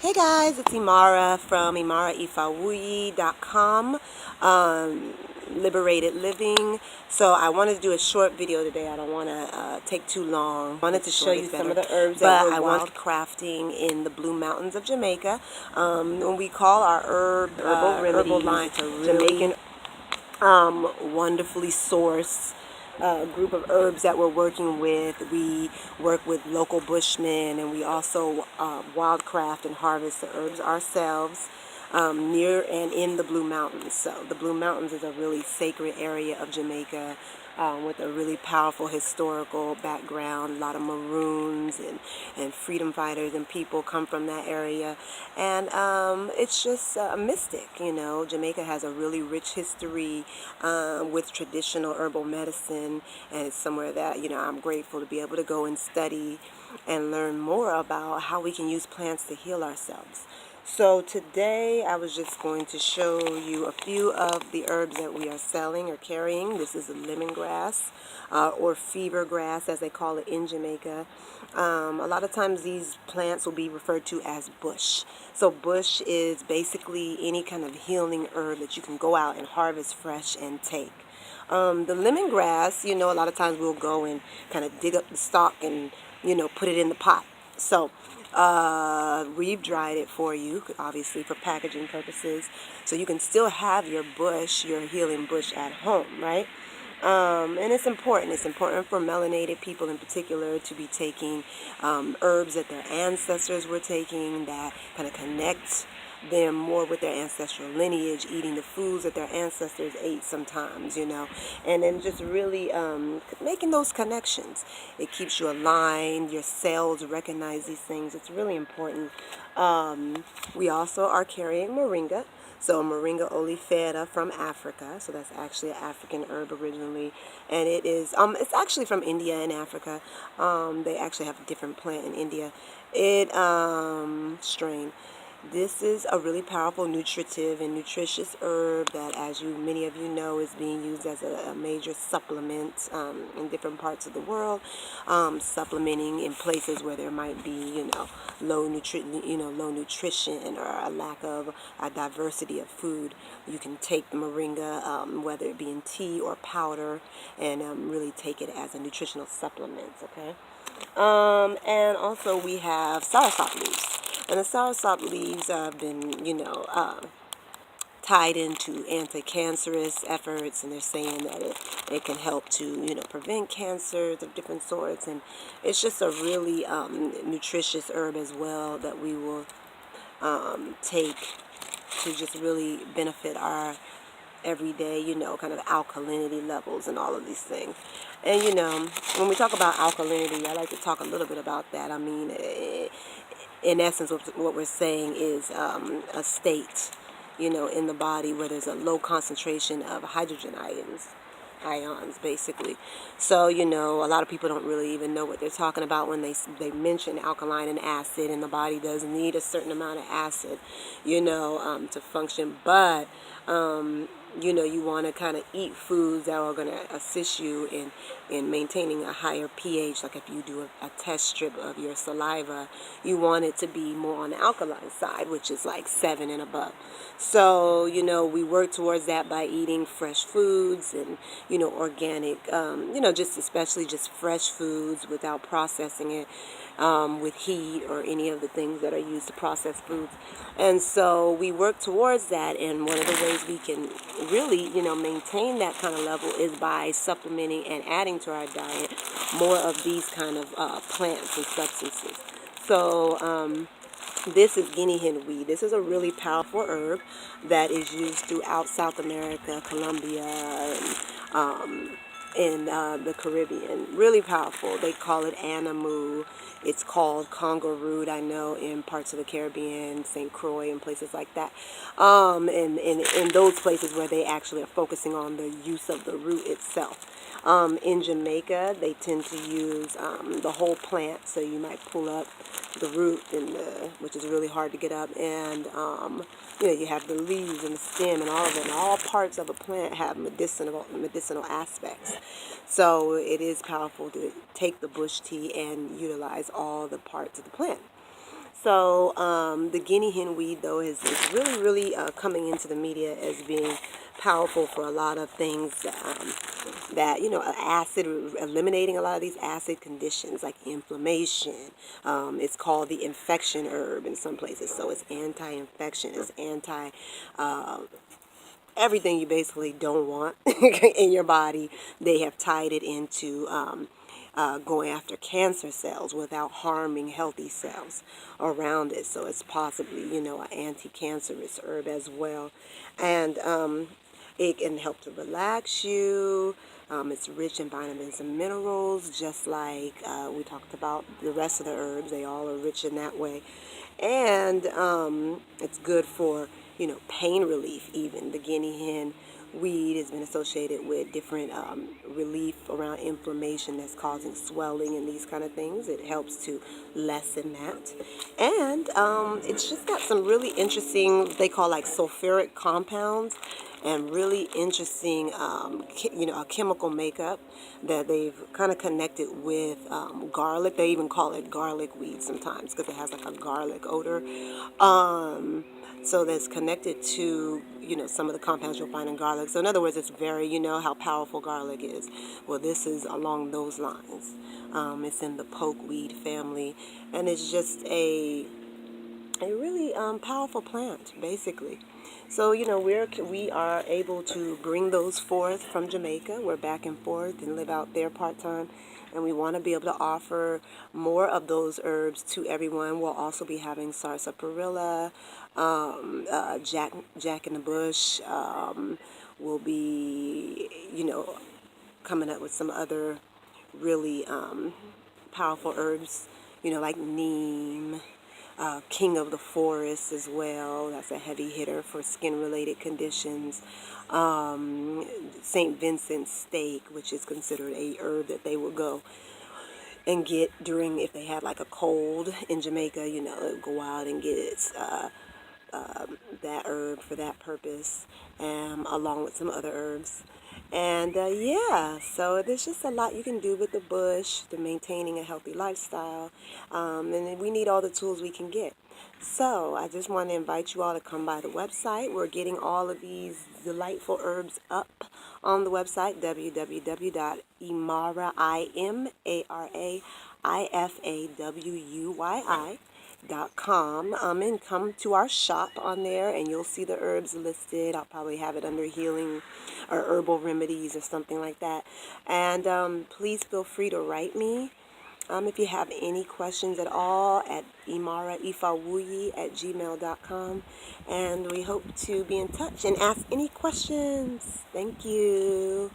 Hey guys, it's Imara from imaraifawuyi.com, Liberated Living. So I wanted to do a short video today. I don't want to take too long. I wanted to show you some of the herbs that we're wild crafting in the Blue Mountains of Jamaica. When we call our herbal remedies, herbal line, it's a really Jamaican wonderfully sourced group of herbs that we're working with. We work with local bushmen, and we also wildcraft and harvest the herbs ourselves near and in the Blue Mountains. So the Blue Mountains is a really sacred area of Jamaica with a really powerful historical background. A lot of Maroons and freedom fighters and people come from that area, and it's just mystic, you know. Jamaica has a really rich history with traditional herbal medicine, and it's somewhere that, you know, I'm grateful to be able to go and study and learn more about how we can use plants to heal ourselves. So today I was just going to show you a few of the herbs that we are selling or carrying. This is a lemongrass or fevergrass, as they call it in Jamaica. A lot of times these plants will be referred to as bush. So bush is basically any kind of healing herb that you can go out and harvest fresh and take. The lemongrass, you know, a lot of times we'll go and kind of dig up the stalk and, you know, put it in the pot. So we've dried it for you, obviously for packaging purposes, so you can still have your bush, your healing bush at home, right? And it's important for melanated people in particular to be taking herbs that their ancestors were taking, that kind of connect them more with their ancestral lineage, eating the foods that their ancestors ate sometimes, you know, and then just really making those connections. It keeps you aligned, your cells recognize these things. It's really important. We also are carrying Moringa. So Moringa oleifera from Africa. So that's actually an African herb originally, and it is it's actually from India and Africa. They actually have a different plant in India. Strain. This is a really powerful nutritive and nutritious herb that, as many of you know, is being used as a major supplement in different parts of the world, supplementing in places where there might be, you know, low nutrition or a lack of a diversity of food. You can take the moringa, whether it be in tea or powder, and really take it as a nutritional supplement. Okay, and also we have soursop leaves. And the soursop leaves have been, you know, tied into anticancerous efforts, and they're saying that it can help to, you know, prevent cancers of different sorts. And it's just a really nutritious herb as well that we will take to just really benefit our everyday, you know, kind of alkalinity levels and all of these things. And, you know, when we talk about alkalinity, I like to talk a little bit about that. I mean, in essence, what we're saying is a state, you know, in the body where there's a low concentration of hydrogen ions, basically. So, you know, a lot of people don't really even know what they're talking about when they mention alkaline and acid, and the body does need a certain amount of acid, you know, to function. But you know, you want to kind of eat foods that are going to assist you in maintaining a higher pH. Like if you do a test strip of your saliva, you want it to be more on the alkaline side, which is like 7 and above. So, you know, we work towards that by eating fresh foods and, you know, organic, you know, just especially just fresh foods without processing it with heat or any of the things that are used to process foods. And so we work towards that, and one of the ways we can really, you know, maintain that kind of level is by supplementing and adding to our diet more of these kind of plants and substances. So this is Guinea Hen Weed. This is a really powerful herb that is used throughout South America, Colombia, and the Caribbean. Really powerful. They call it anamu. It's called Congo root, I know, in parts of the Caribbean, St. Croix and places like that. And in those places where they actually are focusing on the use of the root itself. In Jamaica, they tend to use the whole plant, so you might pull up the root, which is really hard to get up, and you know, you have the leaves and the stem and all of it. And all parts of a plant have medicinal aspects. So it is powerful to take the bush tea and utilize all the parts of the plant. So the Guinea Hen Weed, though, is really coming into the media as being powerful for a lot of things that, acid, eliminating a lot of these acid conditions like inflammation. It's called the infection herb in some places. So it's anti-infection, it's anti everything you basically don't want in your body. They have tied it into going after cancer cells without harming healthy cells around it. So it's possibly, an anticancerous herb as well. And it can help to relax you. It's rich in vitamins and minerals, just like we talked about the rest of the herbs. They all are rich in that way. And it's good for, pain relief even. The Guinea Hen Weed has been associated with different relief around inflammation that's causing swelling and these kind of things. It helps to lessen that. And it's just got some really interesting, they call like sulfuric compounds, and really interesting, a chemical makeup that they've kind of connected with garlic. They even call it garlic weed sometimes because it has like a garlic odor. So that's connected to, some of the compounds you'll find in garlic. So in other words, it's very, how powerful garlic is. Well, this is along those lines. It's in the pokeweed family, and it's just a really powerful plant, basically. So, we are able to bring those forth from Jamaica. We're back and forth and live out there part-time. And we want to be able to offer more of those herbs to everyone. We'll also be having sarsaparilla, Jack in the Bush. We'll be, coming up with some other really powerful herbs, like neem. King of the Forest as well. That's a heavy hitter for skin-related conditions. St. Vincent's steak, which is considered a herb that they would go and get during, if they had like a cold in Jamaica, go out and get that herb for that purpose, along with some other herbs. And so there's just a lot you can do with the bush to maintaining a healthy lifestyle. And we need all the tools we can get. So I just want to invite you all to come by the website. We're getting all of these delightful herbs up on the website, www.imaraifaWUYI.com, and come to our shop on there, and you'll see the herbs listed. I'll probably have it under healing or herbal remedies or something like that. And please feel free to write me if you have any questions at all at imaraifawuyi@gmail.com. And we hope to be in touch and ask any questions. Thank you.